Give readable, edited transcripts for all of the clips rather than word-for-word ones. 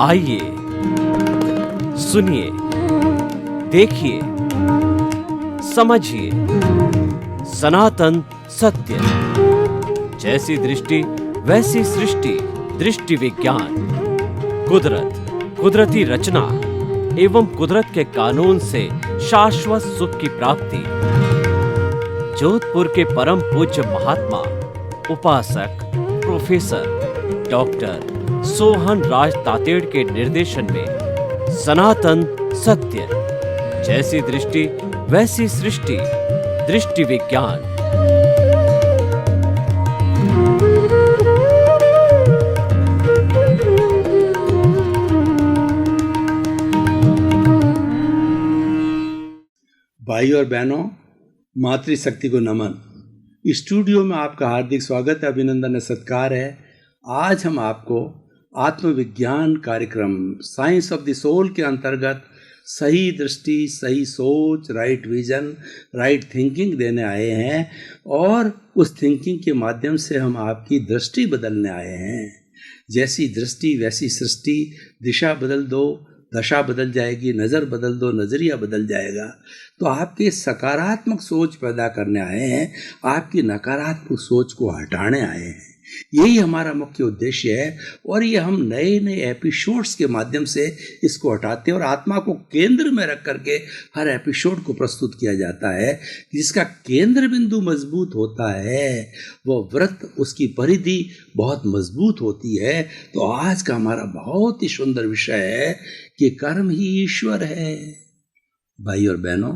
आइए सुनिए, देखिए, समझिए सनातन सत्य। जैसी दृष्टि वैसी सृष्टि, दृष्टि विज्ञान। कुदरत, कुदरती रचना एवं कुदरत के कानून से शाश्वत सुख की प्राप्ति। जोधपुर के परम पूज्य महात्मा उपासक प्रोफेसर डॉक्टर सोहन राज तातेड़ के निर्देशन में सनातन सत्य। जैसी दृष्टि वैसी सृष्टि, दृष्टि विज्ञान। भाई और बहनों, मातृशक्ति को नमन। स्टूडियो में आपका हार्दिक स्वागत है, अभिनंदन है, सत्कार है। आज हम आपको आत्मविज्ञान कार्यक्रम साइंस ऑफ द सोल के अंतर्गत सही दृष्टि, सही सोच, राइट विजन, राइट थिंकिंग देने आए हैं और उस थिंकिंग के माध्यम से हम आपकी दृष्टि बदलने आए हैं। जैसी दृष्टि वैसी सृष्टि। दिशा बदल दो, दशा बदल जाएगी। नज़र बदल दो, नज़रिया बदल जाएगा। तो आपके सकारात्मक सोच पैदा करने आए हैं, आपकी नकारात्मक सोच को हटाने आए हैं। यही हमारा मुख्य उद्देश्य है और ये हम नए नए एपिसोड्स के माध्यम से इसको हटाते हैं और आत्मा को केंद्र में रख करके हर एपिसोड को प्रस्तुत किया जाता है। जिसका केंद्र बिंदु मजबूत होता है, वो व्रत, उसकी परिधि बहुत मजबूत होती है। तो आज का हमारा बहुत ही सुंदर विषय है कि कर्म ही ईश्वर है। भाई और बहनों,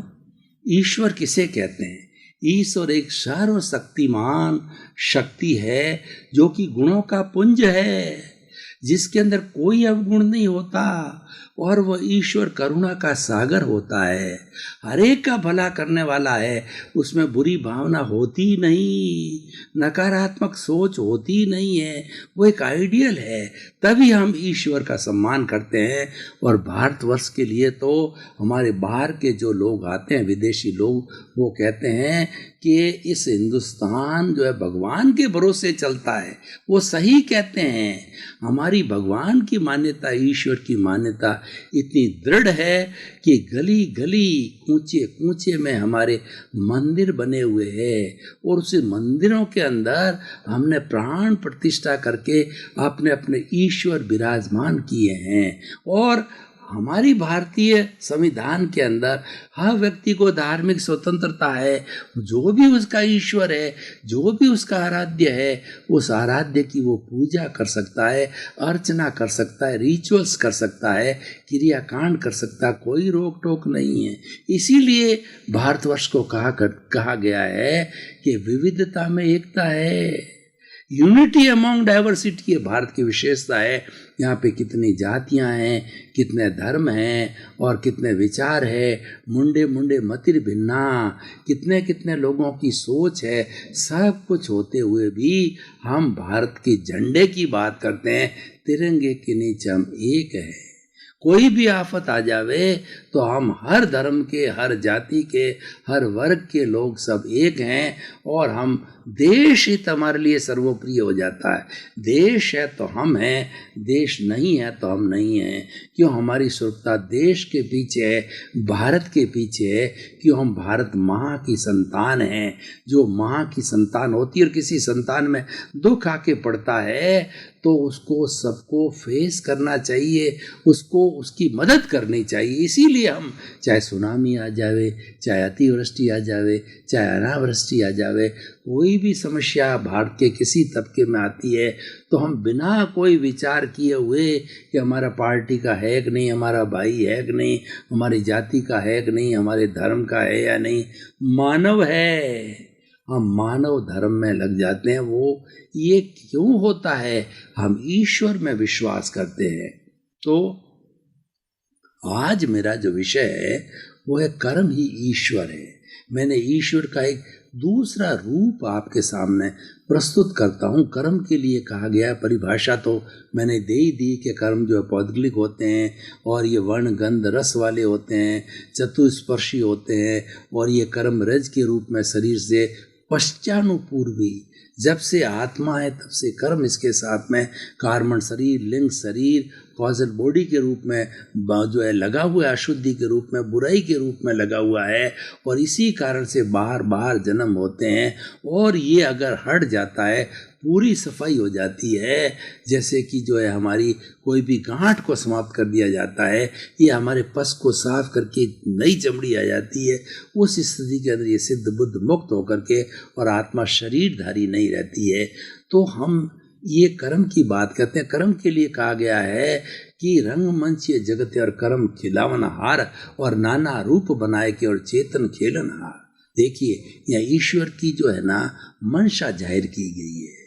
ईश्वर किसे कहते हैं? ईश्वर एक सर्वशक्तिमान शक्ति है जो कि गुणों का पुंज है, जिसके अंदर कोई अवगुण नहीं होता और वह ईश्वर करुणा का सागर होता है। हर एक का भला करने वाला है, उसमें बुरी भावना होती नहीं, नकारात्मक सोच होती नहीं है। वो एक आइडियल है, तभी हम ईश्वर का सम्मान करते हैं। और भारतवर्ष के लिए तो हमारे बाहर के जो लोग आते हैं, विदेशी लोग, वो कहते हैं कि इस हिंदुस्तान जो है भगवान के भरोसे चलता है। वो सही कहते हैं। हमारी भगवान की मान्यता, ईश्वर की मान्यता इतनी दृढ़ है कि गली गली, कूचे कूचे में हमारे मंदिर बने हुए हैं और उस मंदिरों के अंदर हमने प्राण प्रतिष्ठा करके अपने अपने ईश्वर विराजमान किए हैं। और हमारी भारतीय संविधान के अंदर हर व्यक्ति को धार्मिक स्वतंत्रता है। जो भी उसका ईश्वर है, जो भी उसका आराध्य है, उस आराध्य की वो पूजा कर सकता है, अर्चना कर सकता है, रिचुअल्स कर सकता है, क्रियाकांड कर सकता है। कोई रोक टोक नहीं है। इसीलिए भारतवर्ष को कहा गया है कि विविधता में एकता है। यूनिटी अमॉन्ग डाइवर्सिटी ये भारत की विशेषता है। यहाँ पे कितनी जातियाँ हैं, कितने धर्म हैं और कितने विचार है, मुंडे मुंडे मतिर भिन्ना, कितने कितने लोगों की सोच है। सब कुछ होते हुए भी हम भारत के झंडे की बात करते हैं। तिरंगे के नीचे हम एक है। कोई भी आफत आ जावे तो हम हर धर्म के, हर जाति के, हर वर्ग के लोग सब एक हैं और हम देश हित हमारे लिए सर्वोप्रिय हो जाता है। देश है तो हम हैं, देश नहीं है तो हम नहीं हैं। क्यों? हमारी सुरक्षा देश के पीछे है, भारत के पीछे है। क्यों? हम भारत माँ की संतान हैं। जो माँ की संतान होती है और किसी संतान में दुख आके पड़ता है तो उसको सबको फेस करना चाहिए, उसको उसकी मदद करनी चाहिए। इसीलिए हम, चाहे सुनामी आ जावे, चाहे अतिवृष्टि आ जावे, चाहे अनावृष्टि आ जावे, कोई भी समस्या भारत के किसी तबके में आती है तो हम बिना कोई विचार किए हुए कि हमारा पार्टी का है कि नहीं, हमारा भाई है कि नहीं, हमारी जाति का है कि नहीं, हमारे धर्म का है या नहीं, मानव है, हम मानव धर्म में लग जाते हैं। वो ये क्यों होता है? हम ईश्वर में विश्वास करते हैं। तो आज मेरा जो विषय है वो है कर्म ही ईश्वर है। मैंने ईश्वर का एक दूसरा रूप आपके सामने प्रस्तुत करता हूँ। कर्म के लिए कहा गया परिभाषा तो मैंने दे ही दी कि कर्म जो है पौद्गलिक होते हैं और ये वर्ण गंध रस वाले होते हैं, चतुस्पर्शी होते हैं और ये कर्म रज के रूप में शरीर से पश्चानुपूर्वी जब से आत्मा है तब से कर्म इसके साथ में कार्बन शरीर, लिंग शरीर, कॉजल बॉडी के रूप में जो है लगा हुआ है, अशुद्धि के रूप में, बुराई के रूप में लगा हुआ है, और इसी कारण से बार बार जन्म होते हैं। और ये अगर हट जाता है, पूरी सफाई हो जाती है, जैसे कि जो है हमारी कोई भी गांठ को समाप्त कर दिया जाता है, ये हमारे पस को साफ करके नई चमड़ी आ जाती है, उस स्थिति के अंदर ये सिद्ध बुद्ध मुक्त होकर के और आत्मा शरीरधारी नहीं रहती है। तो हम ये कर्म की बात करते हैं। कर्म के लिए कहा गया है कि रंगमंच ये जगत और कर्म खिलावन हार, और नाना रूप बनाए के और चेतन खेलन हार। देखिए यह ईश्वर की जो है ना मंशा जाहिर की गई है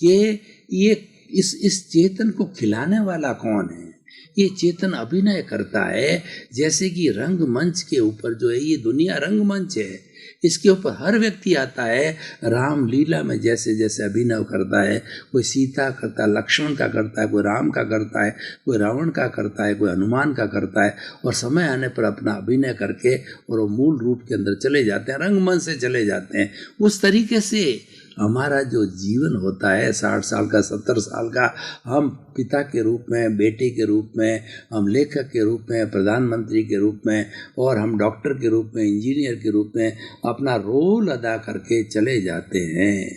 कि ये इस चेतन को खिलाने वाला कौन है। ये चेतन अभिनय करता है, जैसे कि रंगमंच के ऊपर जो है ये दुनिया रंगमंच है, इसके ऊपर हर व्यक्ति आता है, राम लीला में जैसे जैसे अभिनय करता है, कोई सीता करता है, लक्ष्मण का करता है, कोई राम का करता है, कोई रावण का करता है, कोई हनुमान का करता है, और समय आने पर अपना अभिनय करके और वो मूल रूप के अंदर चले जाते हैं, रंगमंच से चले जाते हैं। उस तरीके से हमारा जो जीवन होता है 60 साल का, 70 साल का, हम पिता के रूप में, बेटे के रूप में, हम लेखक के रूप में, प्रधानमंत्री के रूप में, और हम डॉक्टर के रूप में, इंजीनियर के रूप में अपना रोल अदा करके चले जाते हैं।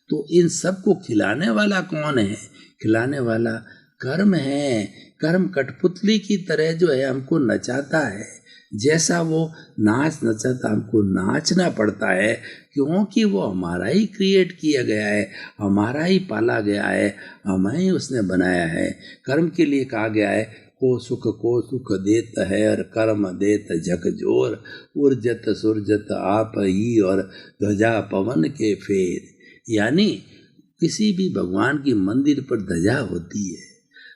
तो इन सब को खिलाने वाला कौन है? खिलाने वाला कर्म है। कर्म कठपुतली की तरह जो है हमको नचाता है, जैसा वो नाच नचाता हमको नाचना पड़ता है, क्योंकि वो हमारा ही क्रिएट किया गया है, हमारा ही पाला गया है, हमें ही उसने बनाया है। कर्म के लिए कहा गया है को सुख देत है, और कर्म देत झकझोर, उर्जत सुरजत आप ही, और ध्वजा पवन के फेर। यानी किसी भी भगवान की मंदिर पर ध्वजा होती है,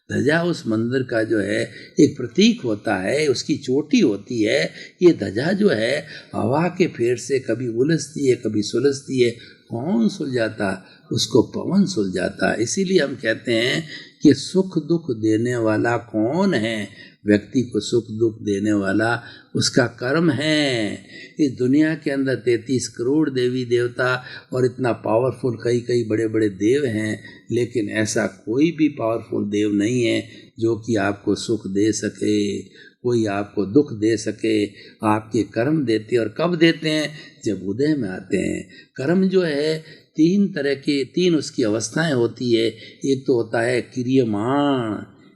ध्वजा उस मंदिर का जो है एक प्रतीक होता है, उसकी चोटी होती है। ये ध्वजा जो है हवा के फेर से कभी उलझती है, कभी सुलझती है। कौन सुलझाता? उसको पवन सुलझाता। इसीलिए हम कहते हैं कि सुख दुख देने वाला कौन है? व्यक्ति को सुख दुख देने वाला उसका कर्म है। इस दुनिया के अंदर 33 करोड़ देवी देवता और इतना पावरफुल कई कई बड़े बड़े देव हैं, लेकिन ऐसा कोई भी पावरफुल देव नहीं है जो कि आपको सुख दे सके, कोई आपको दुख दे सके। आपके कर्म देते, और कब देते हैं? जब उदय में आते हैं। कर्म जो है तीन उसकी अवस्थाएं होती है। एक तो होता है क्रियमाण,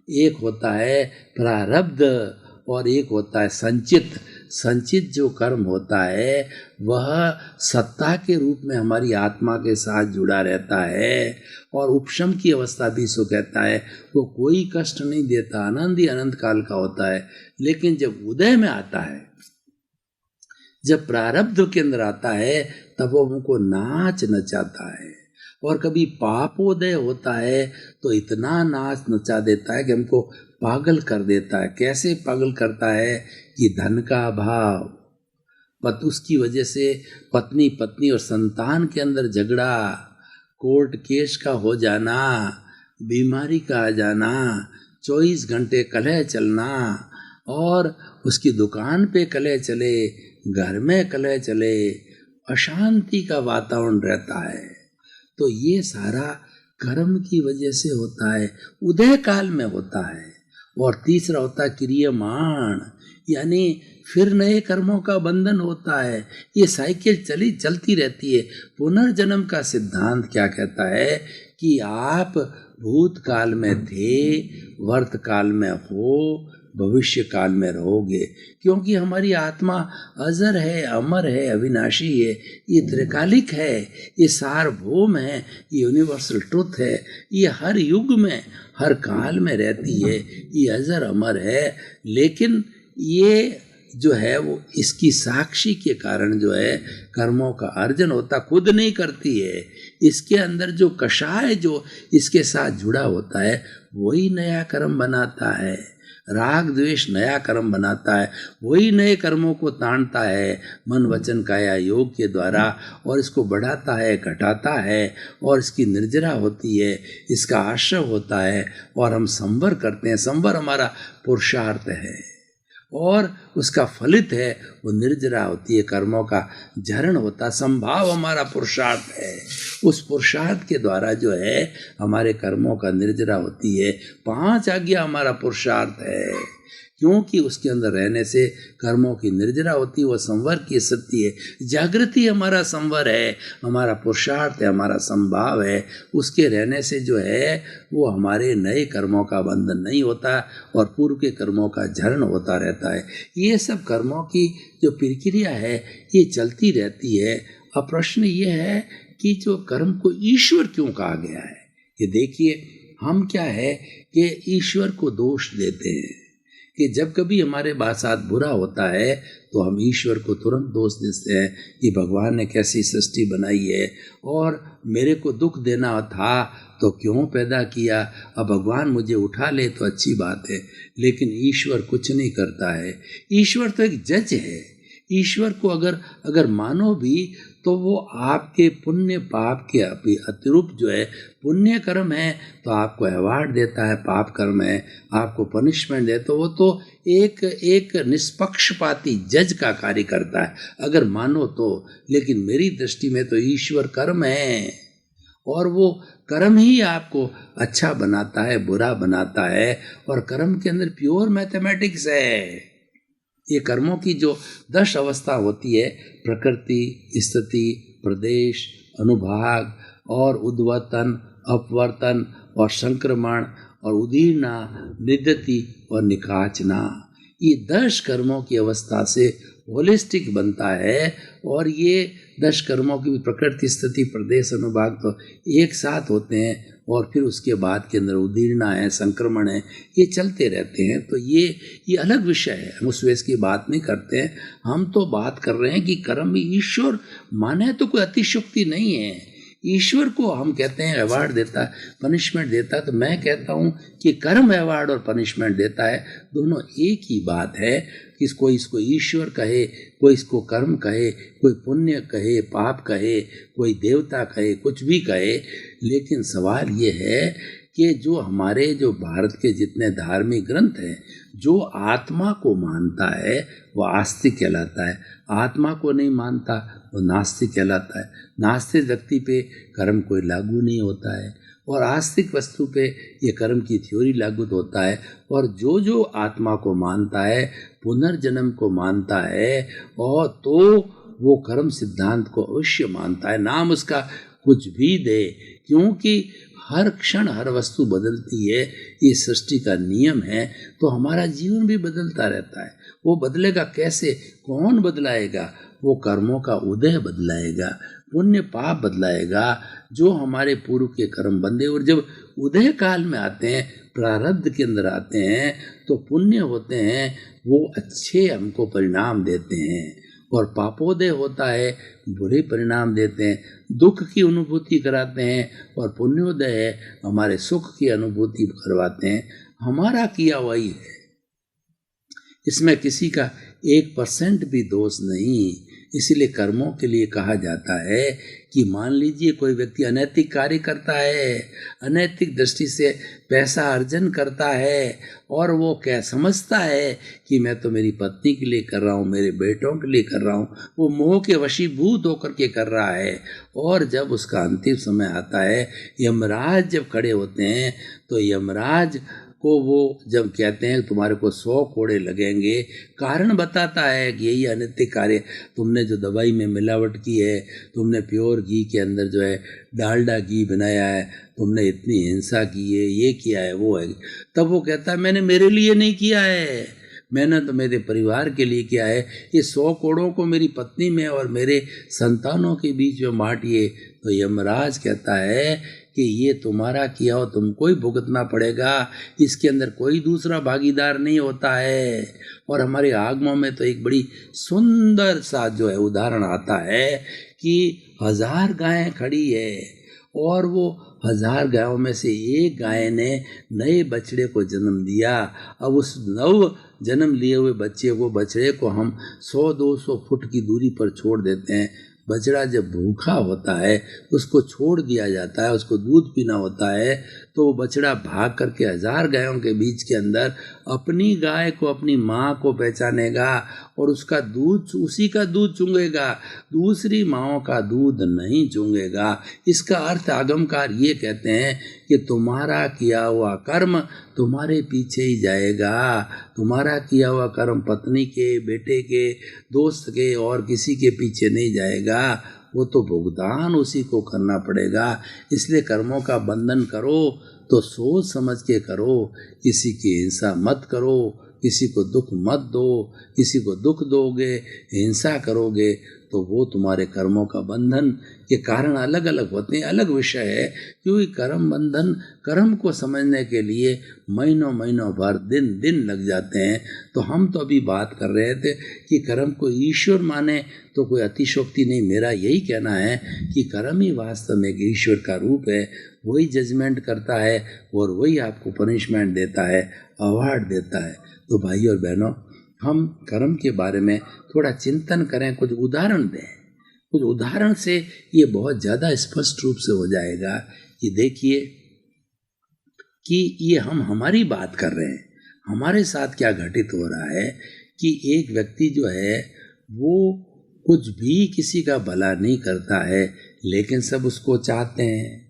एक होता है प्रारब्ध, और एक होता है संचित। संचित जो कर्म होता है वह सत्ता के रूप में हमारी आत्मा के साथ जुड़ा रहता है, और उपशम की अवस्था भी इसको कहता है। वो कोई कष्ट नहीं देता, आनंद ही अनंत काल का होता है। लेकिन जब उदय में आता है, जब प्रारब्ध के अंदर आता है, तब वो हमको नाच नचाता है। और कभी पापोदय होता है तो इतना नाच नचा देता है कि हमको पागल कर देता है। कैसे पागल करता है? कि धन का अभाव, उसकी वजह से पत्नी और संतान के अंदर झगड़ा, कोर्ट केस का हो जाना, बीमारी का आ जाना, 24 घंटे कलह चलना, और उसकी दुकान पे कलह चले, घर में कलह चले, अशांति का वातावरण रहता है। तो ये सारा कर्म की वजह से होता है, उदय काल में होता है। और तीसरा होता है क्रियमाण, यानी फिर नए कर्मों का बंधन होता है। ये साइकिल चलती रहती है। पुनर्जन्म का सिद्धांत क्या कहता है? कि आप भूतकाल में थे, वर्तकाल में हो, भविष्य काल में रहोगे, क्योंकि हमारी आत्मा अजर है, अमर है, अविनाशी है, ये त्रिकालिक है, ये सार्वभौम है, ये यूनिवर्सल ट्रुथ है, ये हर युग में, हर काल में रहती है, ये अजर अमर है। लेकिन ये जो है वो इसकी साक्षी के कारण जो है कर्मों का अर्जन होता, खुद नहीं करती है। इसके अंदर जो कषाय जो इसके साथ जुड़ा होता है वही नया कर्म बनाता है। राग द्वेष नया कर्म बनाता है, वही नए कर्मों को तानता है मन वचन काया योग के द्वारा, और इसको बढ़ाता है, घटाता है, और इसकी निर्जरा होती है, इसका आश्रय होता है, और हम संवर करते हैं। संवर हमारा पुरुषार्थ है, और उसका फलित है वो निर्जरा होती है, कर्मों का झरण होता, संभाव हमारा पुरुषार्थ है। उस पुरुषार्थ के द्वारा जो है हमारे कर्मों का निर्जरा होती है। 5 आज्ञा हमारा पुरुषार्थ है, क्योंकि उसके अंदर रहने से कर्मों की निर्जरा होती है, वो संवर की स्थिति है। जागृति हमारा संवर है, हमारा पुरुषार्थ है, हमारा संभाव है। उसके रहने से जो है वो हमारे नए कर्मों का बंधन नहीं होता और पूर्व के कर्मों का झरण होता रहता है। ये सब कर्मों की जो प्रक्रिया है ये चलती रहती है। अब प्रश्न ये है कि जो कर्म को ईश्वर क्यों कहा गया है? कि देखिए, हम क्या है कि ईश्वर को दोष देते हैं कि जब कभी हमारे साथ बुरा होता है तो हम ईश्वर को तुरंत दोष देते हैं कि भगवान ने कैसी सृष्टि बनाई है और मेरे को दुख देना था तो क्यों पैदा किया, अब भगवान मुझे उठा ले तो अच्छी बात है। लेकिन ईश्वर कुछ नहीं करता है। ईश्वर तो एक जज है। ईश्वर को अगर मानो भी तो वो आपके पुण्य पाप के अतिरूप जो है, पुण्य कर्म है तो आपको अवार्ड देता है, पाप कर्म है आपको पनिशमेंट दे, तो वो तो एक निष्पक्षपाती जज का कार्य करता है अगर मानो तो। लेकिन मेरी दृष्टि में तो ईश्वर कर्म है और वो कर्म ही आपको अच्छा बनाता है, बुरा बनाता है। और कर्म के अंदर प्योर मैथमेटिक्स है। ये कर्मों की जो 10 अवस्था होती है, प्रकृति, स्थिति, प्रदेश, अनुभाग और उद्वर्तन, अपवर्तन और संक्रमण और उदीर्णा, निदति और निकाचना, ये 10 कर्मों की अवस्था से होलिस्टिक बनता है। और ये 10 कर्मों की प्रकृति, स्थिति, प्रदेश, अनुभाग तो एक साथ होते हैं और फिर उसके बाद के अंदर उदीर्णा है, संक्रमण है, ये चलते रहते हैं। तो ये अलग विषय है, हम उस वेश की बात नहीं करते हैं। हम तो बात कर रहे हैं कि कर्म में ईश्वर माने तो कोई अतिशयोक्ति नहीं है। ईश्वर को हम कहते हैं अवार्ड देता है, पनिशमेंट देता है, तो मैं कहता हूँ कि कर्म अवार्ड और पनिशमेंट देता है, दोनों एक ही बात है। कोई इसको ईश्वर कहे, कोई इसको कर्म कहे, कोई पुण्य कहे, पाप कहे, कोई देवता कहे, कुछ भी कहे। लेकिन सवाल ये है कि जो हमारे जो भारत के जितने धार्मिक ग्रंथ हैं, जो आत्मा को मानता है वो आस्तिक कहलाता है, आत्मा को नहीं मानता वो नास्तिक कहलाता है। नास्तिक व्यक्ति पे कर्म कोई लागू नहीं होता है और आस्तिक वस्तु पे ये कर्म की थ्योरी लागू होता है। और जो आत्मा को मानता है, पुनर्जन्म को मानता है, और तो वो कर्म सिद्धांत को अवश्य मानता है, नाम उसका कुछ भी दे, क्योंकि हर क्षण हर वस्तु बदलती है, ये सृष्टि का नियम है। तो हमारा जीवन भी बदलता रहता है। वो बदलेगा कैसे, कौन बदलाएगा? वो कर्मों का उदय बदलाएगा, पुण्य पाप बदलाएगा, जो हमारे पूर्व के कर्म बंधे। और जब उदय काल में आते हैं, प्रारब्ध के अंदर आते हैं, तो पुण्य होते हैं, वो अच्छे हमको परिणाम देते हैं, और पापोदय होता है, बुरे परिणाम देते हैं, दुख की अनुभूति कराते हैं, और पुण्योदय है, हमारे सुख की अनुभूति करवाते हैं। हमारा किया वही है, इसमें किसी का 1% भी दोष नहीं। इसीलिए कर्मों के लिए कहा जाता है कि मान लीजिए कोई व्यक्ति अनैतिक कार्य करता है, अनैतिक दृष्टि से पैसा अर्जन करता है, और वो क्या समझता है कि मैं तो मेरी पत्नी के लिए कर रहा हूँ, मेरे बेटों के लिए कर रहा हूँ, वो मोह के वशीभूत होकर के कर रहा है। और जब उसका अंतिम समय आता है, यमराज जब खड़े होते हैं, तो यमराज को वो जब कहते हैं तुम्हारे को 100 कोड़े लगेंगे, कारण बताता है कि यही अनैतिक कार्य, तुमने जो दवाई में मिलावट की है, तुमने प्योर घी के अंदर जो है डालडा घी बनाया है, तुमने इतनी हिंसा की है, ये किया है, वो है। तब वो कहता है मैंने मेरे लिए नहीं किया है, मैंने तो मेरे परिवार के लिए किया है। ये 100 कोड़ों को मेरी पत्नी में और मेरे संतानों के बीच में बांटिए। तो यमराज कहता है कि ये तुम्हारा किया हो, तुमको ही भुगतना पड़ेगा, इसके अंदर कोई दूसरा भागीदार नहीं होता है। और हमारे आगमों में तो एक बड़ी सुंदर सा जो है उदाहरण आता है कि 1000 गायें खड़ी है, और वो 1000 गायों में से एक गाय ने नए बछड़े को जन्म दिया। अब उस नव जन्म लिए हुए बछड़े को हम 100-200 फुट की दूरी पर छोड़ देते हैं। बछड़ा जब भूखा होता है, उसको छोड़ दिया जाता है, उसको दूध पीना होता है, तो वो बछड़ा भाग करके 1000 गायों के बीच के अंदर अपनी गाय को, अपनी माँ को पहचानेगा और उसका दूध, उसी का दूध चूंगेगा, दूसरी माँओं का दूध नहीं चूंगेगा। इसका अर्थ आगमकार ये कहते हैं कि तुम्हारा किया हुआ कर्म तुम्हारे पीछे ही जाएगा। तुम्हारा किया हुआ कर्म पत्नी के, बेटे के, दोस्त के और किसी के पीछे नहीं जाएगा, वो तो भुगतान उसी को करना पड़ेगा। इसलिए कर्मों का बंधन करो तो सोच समझ के करो, किसी की हिंसा मत करो, किसी को दुख मत दो। किसी को दुख दोगे, हिंसा करोगे तो वो तुम्हारे कर्मों का बंधन के कारण अलग अलग होते हैं, अलग विषय है। क्योंकि कर्म बंधन, कर्म को समझने के लिए महीनों महीनों भर, दिन दिन लग जाते हैं। तो हम तो अभी बात कर रहे थे कि कर्म को ईश्वर माने तो कोई अतिशोक्ति नहीं। मेरा यही कहना है कि कर्म ही वास्तव में ईश्वर का रूप है। वही जजमेंट करता है और वही आपको पनिशमेंट देता है, अवार्ड देता है। तो भाई और बहनों, हम कर्म के बारे में थोड़ा चिंतन करें, कुछ उदाहरण दें। कुछ उदाहरण से ये बहुत ज़्यादा स्पष्ट रूप से हो जाएगा कि देखिए कि ये हम हमारी बात कर रहे हैं, हमारे साथ क्या घटित हो रहा है कि एक व्यक्ति जो है वो कुछ भी किसी का भला नहीं करता है, लेकिन सब उसको चाहते हैं।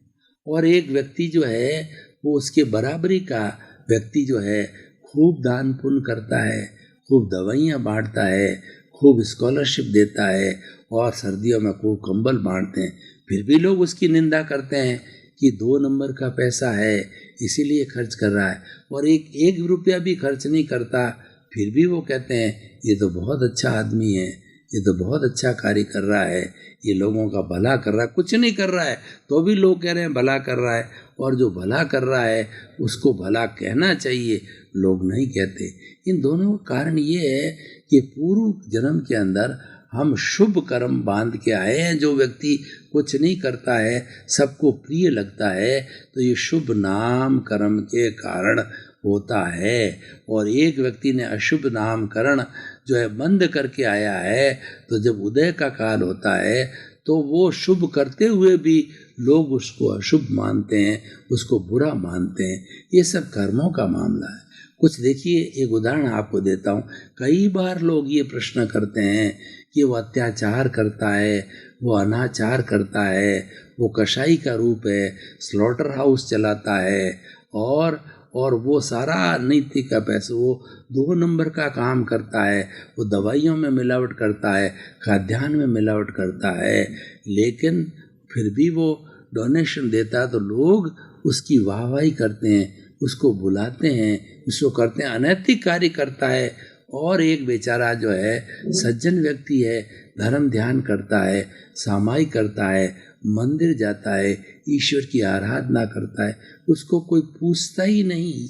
और एक व्यक्ति जो है वो उसके बराबरी का व्यक्ति जो है खूब दान पुण्य करता है, खूब दवाइयाँ बांटता है, खूब स्कॉलरशिप देता है और सर्दियों में खूब कंबल बांटते हैं। फिर भी लोग उसकी निंदा करते हैं कि 2 नंबर का पैसा है इसीलिए खर्च कर रहा है, और एक रुपया भी खर्च नहीं करता। फिर भी वो कहते हैं ये तो बहुत अच्छा आदमी है, ये तो बहुत अच्छा कार्य कर रहा है, ये लोगों का भला कर रहा है। कुछ नहीं कर रहा है तो भी लोग कह रहे हैं भला कर रहा है, और जो भला कर रहा है उसको भला कहना चाहिए, लोग नहीं कहते। इन दोनों का कारण ये है कि पूर्व जन्म के अंदर हम शुभ कर्म बांध के आए हैं। जो व्यक्ति कुछ नहीं करता है, सबको प्रिय लगता है, तो ये शुभ नाम कर्म के कारण होता है। और एक व्यक्ति ने अशुभ नामकरण जो है बंद करके आया है, तो जब उदय का काल होता है तो वो शुभ करते हुए भी लोग उसको अशुभ मानते हैं, उसको बुरा मानते हैं। ये सब कर्मों का मामला है। कुछ देखिए, एक उदाहरण आपको देता हूँ। कई बार लोग ये प्रश्न करते हैं कि वो अत्याचार करता है, वो अनाचार करता है, वो कसाई का रूप है, स्लॉटर हाउस चलाता है, और वो सारा नीति का पैसा, वो 2 नंबर का काम करता है, वो दवाइयों में मिलावट करता है, खाद्यान्न में मिलावट करता है, लेकिन फिर भी वो डोनेशन देता है तो लोग उसकी वाहवाही करते हैं, उसको बुलाते हैं, उसको करते हैं। अनैतिक कार्य करता है। और एक बेचारा जो है सज्जन व्यक्ति है, धर्म ध्यान करता है, सामाई करता है, मंदिर जाता है, ईश्वर की आराधना करता है, उसको कोई पूछता ही नहीं,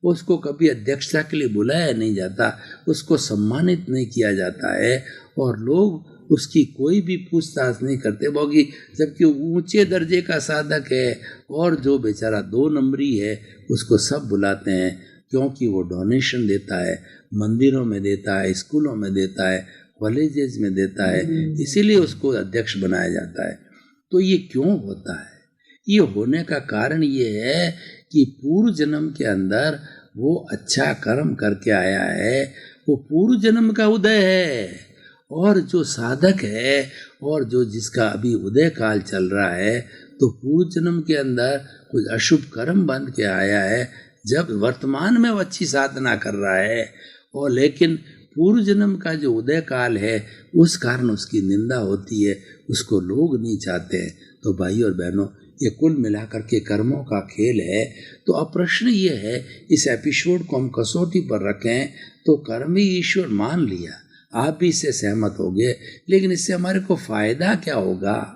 उसको कभी अध्यक्षता के लिए बुलाया नहीं जाता, उसको सम्मानित नहीं किया जाता है, और लोग उसकी कोई भी पूछताछ नहीं करते, जबकि ऊंचे दर्जे का साधक है। और जो बेचारा 2 नंबरी है उसको सब बुलाते हैं, क्योंकि वो डोनेशन देता है, मंदिरों में देता है, स्कूलों में देता है, कॉलेजेस में देता है, इसीलिए उसको अध्यक्ष बनाया जाता है। तो ये क्यों होता है? ये होने का कारण ये है कि पूर्व जन्म के अंदर वो अच्छा कर्म करके आया है, वो पूर्व जन्म का उदय है। और जो साधक है और जो जिसका अभी उदय काल चल रहा है, तो पूर्व जन्म के अंदर कुछ अशुभ कर्म बंध के आया है, जब वर्तमान में वो अच्छी साधना कर रहा है, और लेकिन पूर्व जन्म का जो उदय काल है उस कारण उसकी निंदा होती है, उसको लोग नहीं चाहते हैं। तो भाई और बहनों, ये कुल मिलाकर के कर्मों का खेल है। तो अब प्रश्न ये है, इस एपिसोड को हम कसौटी पर रखें तो कर्म ही ईश्वर मान लिया, आप भी इससे सहमत हो गए, लेकिन इससे हमारे को फायदा क्या होगा?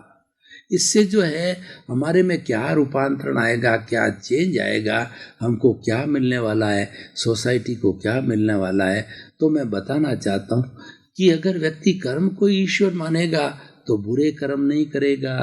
इससे जो है हमारे में क्या रूपांतरण आएगा, क्या चेंज आएगा, हमको क्या मिलने वाला है, सोसाइटी को क्या मिलने वाला है? तो मैं बताना चाहता हूँ कि अगर व्यक्ति कर्म को ईश्वर मानेगा तो बुरे कर्म नहीं करेगा,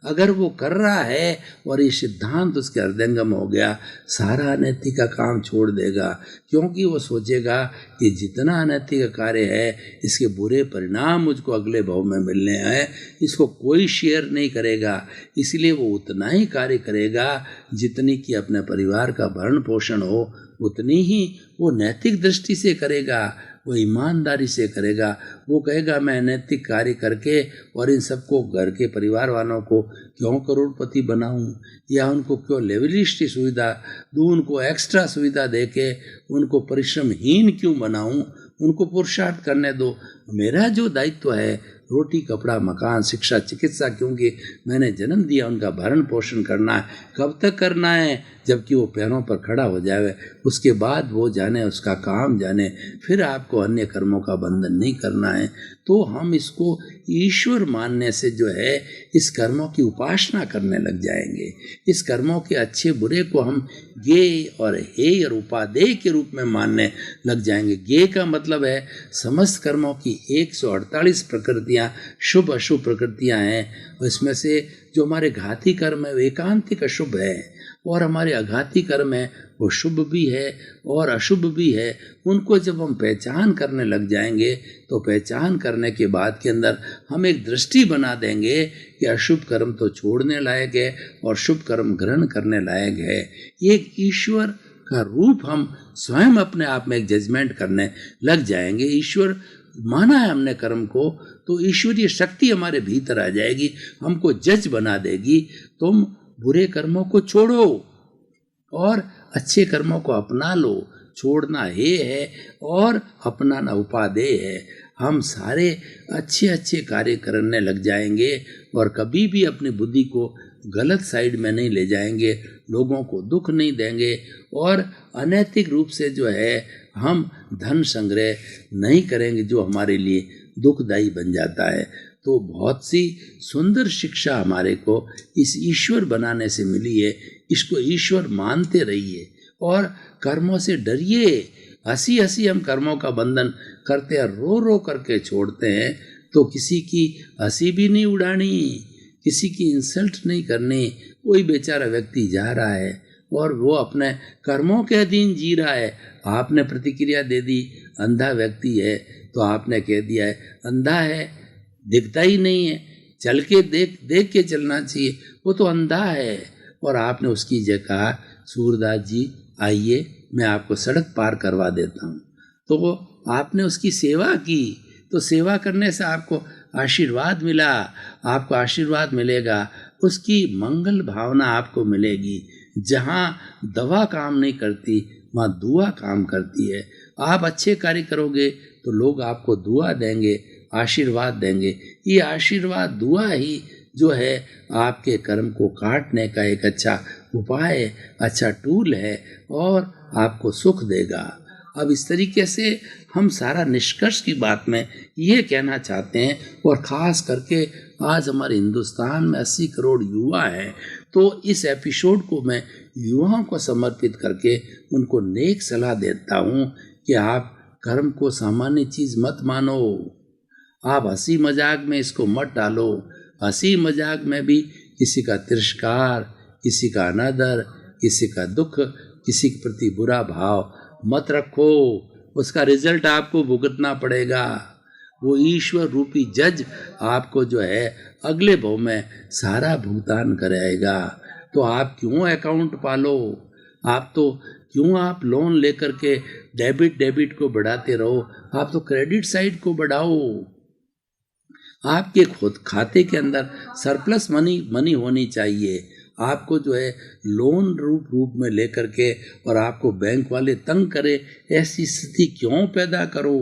अगर वो कर रहा है और ये सिद्धांत उसके हृदयंगम हो गया, सारा अनैतिक का काम छोड़ देगा, क्योंकि वो सोचेगा कि जितना अनैतिक कार्य है इसके बुरे परिणाम मुझको अगले भाव में मिलने हैं, इसको कोई शेयर नहीं करेगा। इसलिए वो उतना ही कार्य करेगा जितनी कि अपने परिवार का भरण पोषण हो, उतनी ही वो नैतिक दृष्टि से करेगा, वो ईमानदारी से करेगा। वो कहेगा मैं नैतिक कार्य करके और इन सबको घर के परिवार वालों को क्यों करोड़पति बनाऊं, या उनको क्यों लेवलिस्ट सुविधा दूं, उनको एक्स्ट्रा सुविधा देके उनको परिश्रमहीन क्यों बनाऊं, उनको पुरुषार्थ करने दो। मेरा जो दायित्व है रोटी कपड़ा मकान शिक्षा चिकित्सा, क्योंकि मैंने जन्म दिया, उनका भरण पोषण करना है। कब तक करना है? जबकि वो पैरों पर खड़ा हो जाए, उसके बाद वो जाने, उसका काम जाने, फिर आपको अन्य कर्मों का बंधन नहीं करना है। तो हम इसको ईश्वर मानने से जो है इस कर्मों की उपासना करने लग जाएंगे। इस कर्मों के अच्छे बुरे को हम ज्ञेय और हेय और उपादेय के रूप में मानने लग जाएंगे। ज्ञेय का मतलब है समस्त कर्मों की 148 प्रकृतियां, शुभ अशुभ प्रकृतियां हैं। इसमें से जो हमारे घाती कर्म है वो एकांतिक अशुभ है, और हमारे अघाती कर्म है वो शुभ भी है और अशुभ भी है। उनको जब हम पहचान करने लग जाएंगे तो पहचान करने के बाद के अंदर हम एक दृष्टि बना देंगे कि अशुभ कर्म तो छोड़ने लायक है और शुभ कर्म ग्रहण करने लायक है। एक ईश्वर का रूप हम स्वयं अपने आप में एक जजमेंट करने लग जाएंगे। ईश्वर माना है हमने कर्म को, तो ईश्वरीय शक्ति हमारे भीतर आ जाएगी, हमको जज बना देगी। तुम बुरे कर्मों को छोड़ो और अच्छे कर्मों को अपना लो। छोड़ना हे है और अपनाना उपादेय है। हम सारे अच्छे अच्छे कार्य करने लग जाएंगे और कभी भी अपनी बुद्धि को गलत साइड में नहीं ले जाएंगे, लोगों को दुख नहीं देंगे और अनैतिक रूप से जो है हम धन संग्रह नहीं करेंगे जो हमारे लिए दुखदायी बन जाता है। तो बहुत सी सुंदर शिक्षा हमारे को इस ईश्वर बनाने से मिली है। इसको ईश्वर मानते रहिए और कर्मों से डरिए। हंसी हंसी हम कर्मों का बंधन करते हैं, रो रो करके छोड़ते हैं। तो किसी की हंसी भी नहीं उड़ानी, किसी की इंसल्ट नहीं करनी। कोई बेचारा व्यक्ति जा रहा है और वो अपने कर्मों के अधीन जी रहा है, आपने प्रतिक्रिया दे दी। अंधा व्यक्ति है तो आपने कह दिया है अंधा है, दिखता ही नहीं है, चल के देख के चलना चाहिए, वो तो अंधा है। और आपने उसकी जगह कहा सूरदास जी आइए मैं आपको सड़क पार करवा देता हूँ, तो वो आपने उसकी सेवा की। तो सेवा करने से आपको आशीर्वाद मिला, आपको आशीर्वाद मिलेगा, उसकी मंगल भावना आपको मिलेगी। जहाँ दवा काम नहीं करती वहाँ दुआ काम करती है। आप अच्छे कार्य करोगे तो लोग आपको दुआ देंगे, आशीर्वाद देंगे। ये आशीर्वाद दुआ ही जो है आपके कर्म को काटने का एक अच्छा उपाय, अच्छा टूल है और आपको सुख देगा। अब इस तरीके से हम सारा निष्कर्ष की बात में ये कहना चाहते हैं, और ख़ास करके आज हमारे हिंदुस्तान में 80 करोड़ युवा हैं, तो इस एपिसोड को मैं युवाओं को समर्पित करके उनको नेक सलाह देता हूँ कि आप कर्म को सामान्य चीज़ मत मानो। आप हंसी मजाक में इसको मत डालो। हंसी मजाक में भी किसी का तिरस्कार, किसी का अनादर, किसी का दुख, किसी के प्रति बुरा भाव मत रखो। उसका रिजल्ट आपको भुगतना पड़ेगा। वो ईश्वर रूपी जज आपको जो है अगले भव में सारा भुगतान कराएगा। तो आप क्यों अकाउंट पालो? आप तो क्यों आप लोन लेकर के डेबिट को बढ़ाते रहो? आप तो क्रेडिट साइड को बढ़ाओ। आपके खुद खाते के अंदर सरप्लस मनी होनी चाहिए। आपको जो है लोन रूप में लेकर के और आपको बैंक वाले तंग करे, ऐसी स्थिति क्यों पैदा करो?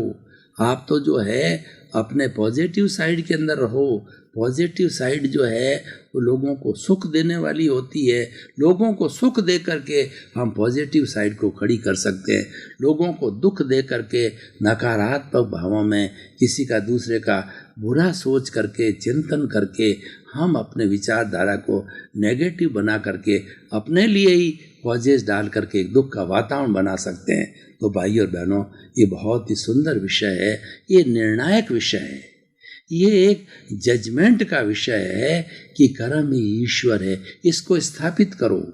आप तो जो है अपने पॉजिटिव साइड के अंदर रहो। पॉजिटिव साइड जो है वो लोगों को सुख देने वाली होती है। लोगों को सुख दे करके हम पॉजिटिव साइड को खड़ी कर सकते हैं। लोगों को दुख दे करके, नकारात्मक भावों में, किसी का दूसरे का बुरा सोच करके, चिंतन करके हम अपने विचारधारा को नेगेटिव बना करके अपने लिए ही पॉजेस डाल करके एक दुख का वातावरण बना सकते हैं। तो भाइयों और बहनों, ये बहुत ही सुंदर विषय है, ये निर्णायक विषय है। ये एक जजमेंट का विषय है कि कर्म ही ईश्वर है। इसको स्थापित करो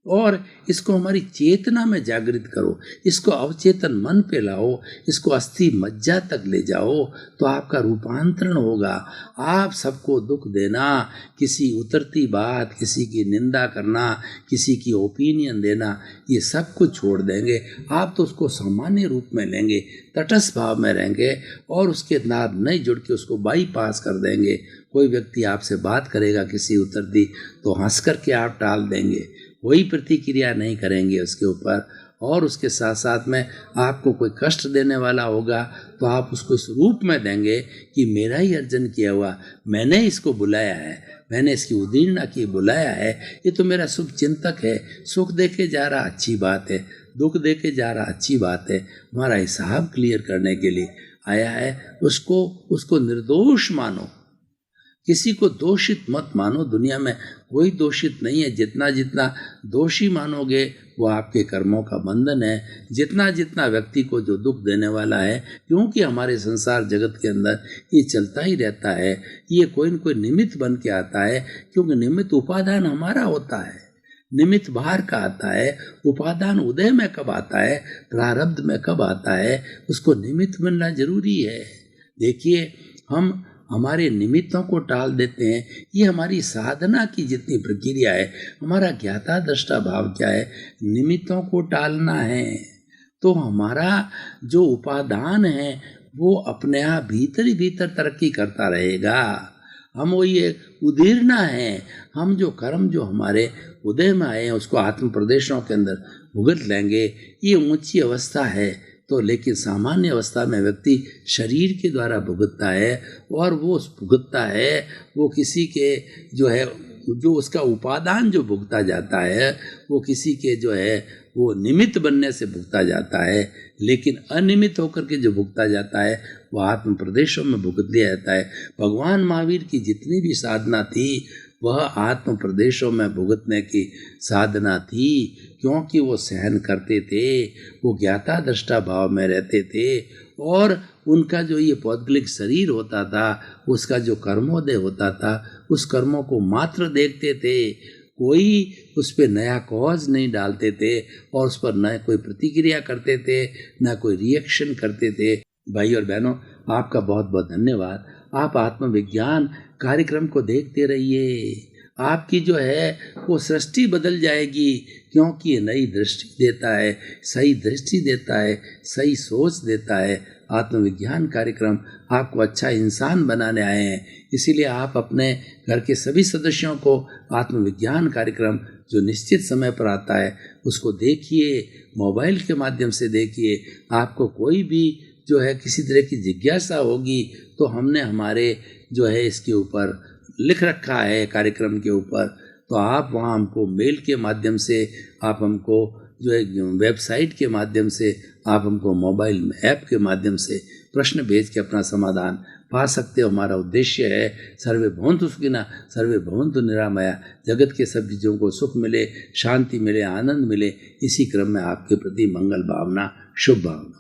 और इसको हमारी चेतना में जागृत करो, इसको अवचेतन मन पे लाओ, इसको अस्थि मज्जा तक ले जाओ, तो आपका रूपांतरण होगा। आप सबको दुख देना, किसी उतरती बात, किसी की निंदा करना, किसी की ओपिनियन देना, ये सब कुछ छोड़ देंगे। आप तो उसको सामान्य रूप में लेंगे, तटस्थ भाव में रहेंगे और उसके नाम नहीं जुड़ के उसको बाईपास कर देंगे। कोई व्यक्ति आपसे बात करेगा किसी उतरती, तो हंस करके आप टाल देंगे, कोई प्रतिक्रिया नहीं करेंगे उसके ऊपर। और उसके साथ साथ में आपको कोई कष्ट देने वाला होगा तो आप उसको इस रूप में देंगे कि मेरा ही अर्जन किया हुआ, मैंने इसको बुलाया है, मैंने इसकी उदीर्णा की बुलाया है, ये तो मेरा शुभ चिंतक है, सुख दे के जा रहा अच्छी बात है, दुख दे के जा रहा अच्छी बात है, हमारा हिसाब क्लियर करने के लिए आया है। उसको निर्दोष मानो, किसी को दोषित मत मानो। दुनिया में कोई दोषित नहीं है। जितना जितना दोषी मानोगे वो आपके कर्मों का बंधन है। जितना जितना व्यक्ति को जो दुख देने वाला है, क्योंकि हमारे संसार जगत के अंदर ये चलता ही रहता है, ये कोई न कोई निमित्त बन के आता है, क्योंकि निमित्त उपादान हमारा होता है, निमित्त बाहर का आता है, उपादान उदय में कब आता है, प्रारब्ध में कब आता है, उसको निमित्त बनना जरूरी है। देखिए, हम हमारे निमित्तों को टाल देते हैं। ये हमारी साधना की जितनी प्रक्रिया है, हमारा ज्ञाता दृष्टा भाव क्या है, निमित्तों को टालना है। तो हमारा जो उपादान है वो अपने आप भीतर ही भीतर तरक्की करता रहेगा। हम वो ये उदीर्णा है, हम जो कर्म जो हमारे उदय में आए हैं उसको आत्म प्रदेशों के अंदर भुगत लेंगे। ये ऊंची अवस्था है। तो लेकिन सामान्य अवस्था में व्यक्ति शरीर के द्वारा भुगतता है, और वो भुगतता है वो किसी के जो है, जो उसका उपादान जो भुगता जाता है वो किसी के जो है वो निमित्त बनने से भुगता जाता है। लेकिन अनिमित्त होकर के जो भुगता जाता है वो आत्म प्रदेशों में भुगत दिया जाता है। भगवान महावीर की जितनी भी साधना थी वह आत्म प्रदेशों में भुगतने की साधना थी, क्योंकि वो सहन करते थे, वो ज्ञाता दृष्टा भाव में रहते थे, और उनका जो ये पौद्गलिक शरीर होता था उसका जो कर्मोदय होता था, उस कर्मों को मात्र देखते थे, कोई उस पर नया कॉज नहीं डालते थे और उस पर न कोई प्रतिक्रिया करते थे, न कोई रिएक्शन करते थे। भाई और बहनों, आपका बहुत बहुत धन्यवाद। आप आत्मविज्ञान कार्यक्रम को देखते रहिए। आपकी जो है वो सृष्टि बदल जाएगी, क्योंकि ये नई दृष्टि देता है, सही दृष्टि देता है, सही सोच देता है। आत्मविज्ञान कार्यक्रम आपको अच्छा इंसान बनाने आए हैं, इसीलिए आप अपने घर के सभी सदस्यों को आत्मविज्ञान कार्यक्रम जो निश्चित समय पर आता है उसको देखिए, मोबाइल के माध्यम से देखिए। आपको कोई भी जो है किसी तरह की जिज्ञासा होगी तो हमने हमारे जो है इसके ऊपर लिख रखा है कार्यक्रम के ऊपर, तो आप वहाँ हमको मेल के माध्यम से, आप हमको जो है वेबसाइट के माध्यम से, आप हमको मोबाइल में ऐप के माध्यम से प्रश्न भेज के अपना समाधान पा सकते हो। हमारा उद्देश्य है सर्वे भवन्तु सुखिनः सर्वे भवन्तु निरामया, जगत के सब चीज़ों को सुख मिले, शांति मिले, आनंद मिले। इसी क्रम में आपके प्रति मंगल भावना, शुभ भावना।